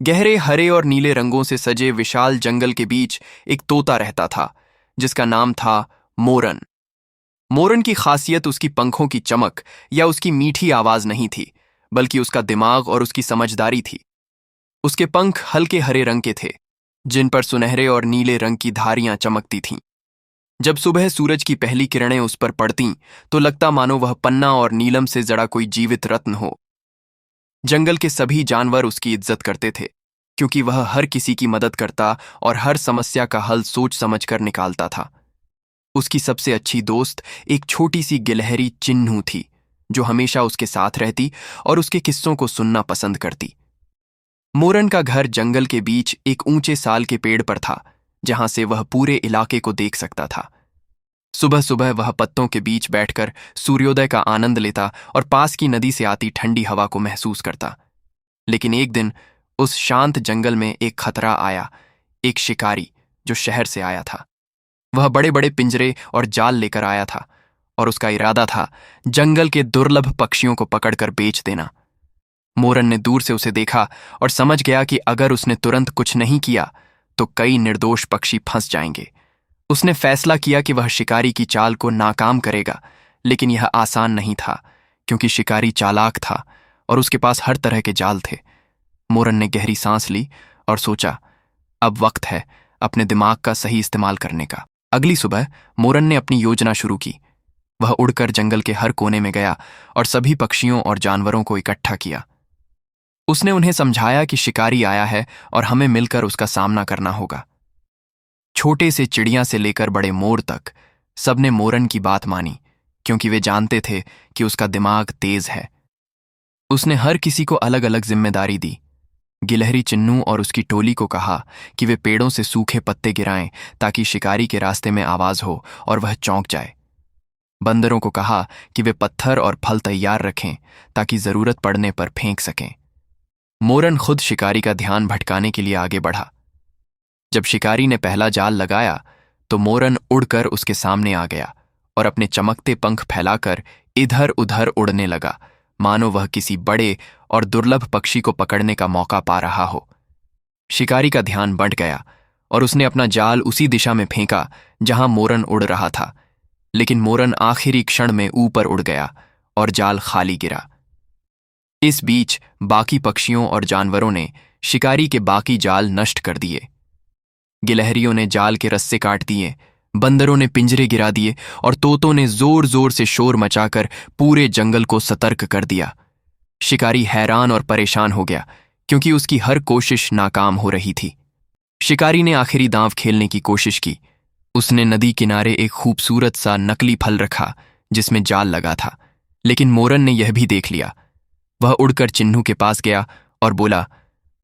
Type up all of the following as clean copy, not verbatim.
गहरे हरे और नीले रंगों से सजे विशाल जंगल के बीच एक तोता रहता था जिसका नाम था मोरन। मोरन की खासियत उसकी पंखों की चमक या उसकी मीठी आवाज नहीं थी, बल्कि उसका दिमाग और उसकी समझदारी थी। उसके पंख हल्के हरे रंग के थे, जिन पर सुनहरे और नीले रंग की धारियां चमकती थीं। जब सुबह सूरज की पहली किरणें उस पर पड़तीं, तो लगता मानो वह पन्ना और नीलम से जड़ा कोई जीवित रत्न हो। जंगल के सभी जानवर उसकी इज्जत करते थे, क्योंकि वह हर किसी की मदद करता और हर समस्या का हल सोच समझकर निकालता था। उसकी सबसे अच्छी दोस्त एक छोटी सी गिलहरी चिन्नू थी, जो हमेशा उसके साथ रहती और उसके किस्सों को सुनना पसंद करती। मोरन का घर जंगल के बीच एक ऊंचे साल के पेड़ पर था, जहां से वह पूरे इलाके को देख सकता था। सुबह सुबह वह पत्तों के बीच बैठकर सूर्योदय का आनंद लेता और पास की नदी से आती ठंडी हवा को महसूस करता। लेकिन एक दिन उस शांत जंगल में एक खतरा आया। एक शिकारी जो शहर से आया था। वह बड़े बड़े पिंजरे और जाल लेकर आया था, और उसका इरादा था जंगल के दुर्लभ पक्षियों को पकड़कर बेच देना। मोरन ने दूर से उसे देखा और समझ गया कि अगर उसने तुरंत कुछ नहीं किया तो कई निर्दोष पक्षी फंस जाएंगे। उसने फैसला किया कि वह शिकारी की चाल को नाकाम करेगा, लेकिन यह आसान नहीं था, क्योंकि शिकारी चालाक था और उसके पास हर तरह के जाल थे। मोरन ने गहरी सांस ली और सोचा, अब वक्त है अपने दिमाग का सही इस्तेमाल करने का। अगली सुबह मोरन ने अपनी योजना शुरू की। वह उड़कर जंगल के हर कोने में गया और सभी पक्षियों और जानवरों को इकट्ठा किया। उसने उन्हें समझाया कि शिकारी आया है और हमें मिलकर उसका सामना करना होगा। छोटे से चिड़िया से लेकर बड़े मोर तक सबने मोरन की बात मानी, क्योंकि वे जानते थे कि उसका दिमाग तेज है। उसने हर किसी को अलग अलग जिम्मेदारी दी। गिलहरी चिन्नू और उसकी टोली को कहा कि वे पेड़ों से सूखे पत्ते गिराएं ताकि शिकारी के रास्ते में आवाज हो और वह चौंक जाए। बंदरों को कहा कि वे पत्थर और फल तैयार रखें ताकि जरूरत पड़ने पर फेंक सकें। मोरन खुद शिकारी का ध्यान भटकाने के लिए आगे बढ़ा। जब शिकारी ने पहला जाल लगाया तो मोरन उड़कर उसके सामने आ गया और अपने चमकते पंख फैलाकर इधर उधर उड़ने लगा, मानो वह किसी बड़े और दुर्लभ पक्षी को पकड़ने का मौका पा रहा हो। शिकारी का ध्यान बंट गया और उसने अपना जाल उसी दिशा में फेंका जहां मोरन उड़ रहा था, लेकिन मोरन आखिरी क्षण में ऊपर उड़ गया और जाल खाली गिरा। इस बीच बाकी पक्षियों और जानवरों ने शिकारी के बाकी जाल नष्ट कर दिए। गिलहरियों ने जाल के रस्से काट दिए, बंदरों ने पिंजरे गिरा दिए और तोतों ने जोर जोर से शोर मचाकर पूरे जंगल को सतर्क कर दिया। शिकारी हैरान और परेशान हो गया, क्योंकि उसकी हर कोशिश नाकाम हो रही थी। शिकारी ने आखिरी दांव खेलने की कोशिश की। उसने नदी किनारे एक खूबसूरत सा नकली फल रखा जिसमें जाल लगा था, लेकिन मोरन ने यह भी देख लिया। वह उड़कर चिन्नू के पास गया और बोला,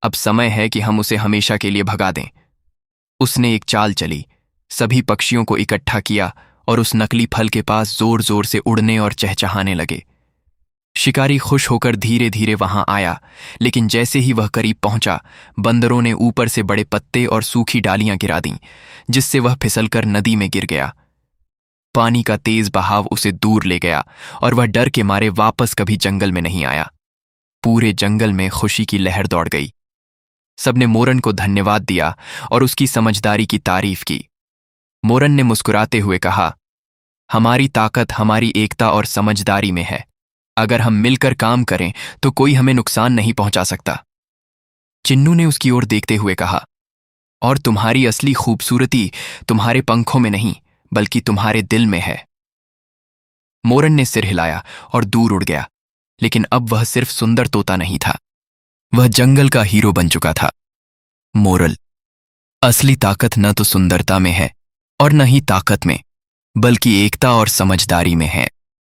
अब समय है कि हम उसे हमेशा के लिए भगा दें। उसने एक चाल चली, सभी पक्षियों को इकट्ठा किया और उस नकली फल के पास जोर जोर से उड़ने और चहचहाने लगे। शिकारी खुश होकर धीरे धीरे वहां आया, लेकिन जैसे ही वह करीब पहुंचा, बंदरों ने ऊपर से बड़े पत्ते और सूखी डालियां गिरा दीं, जिससे वह फिसलकर नदी में गिर गया। पानी का तेज बहाव उसे दूर ले गया और वह डर के मारे वापस कभी जंगल में नहीं आया। पूरे जंगल में खुशी की लहर दौड़ गई। सबने मोरन को धन्यवाद दिया और उसकी समझदारी की तारीफ की। मोरन ने मुस्कुराते हुए कहा, हमारी ताकत हमारी एकता और समझदारी में है। अगर हम मिलकर काम करें तो कोई हमें नुकसान नहीं पहुंचा सकता। चिन्नू ने उसकी ओर देखते हुए कहा, और तुम्हारी असली खूबसूरती तुम्हारे पंखों में नहीं, बल्कि तुम्हारे दिल में है। मोरन ने सिर हिलाया और दूर उड़ गया, लेकिन अब वह सिर्फ सुंदर तोता नहीं था, वह जंगल का हीरो बन चुका था। मोरल: असली ताकत न तो सुंदरता में है और न ही ताकत में, बल्कि एकता और समझदारी में है।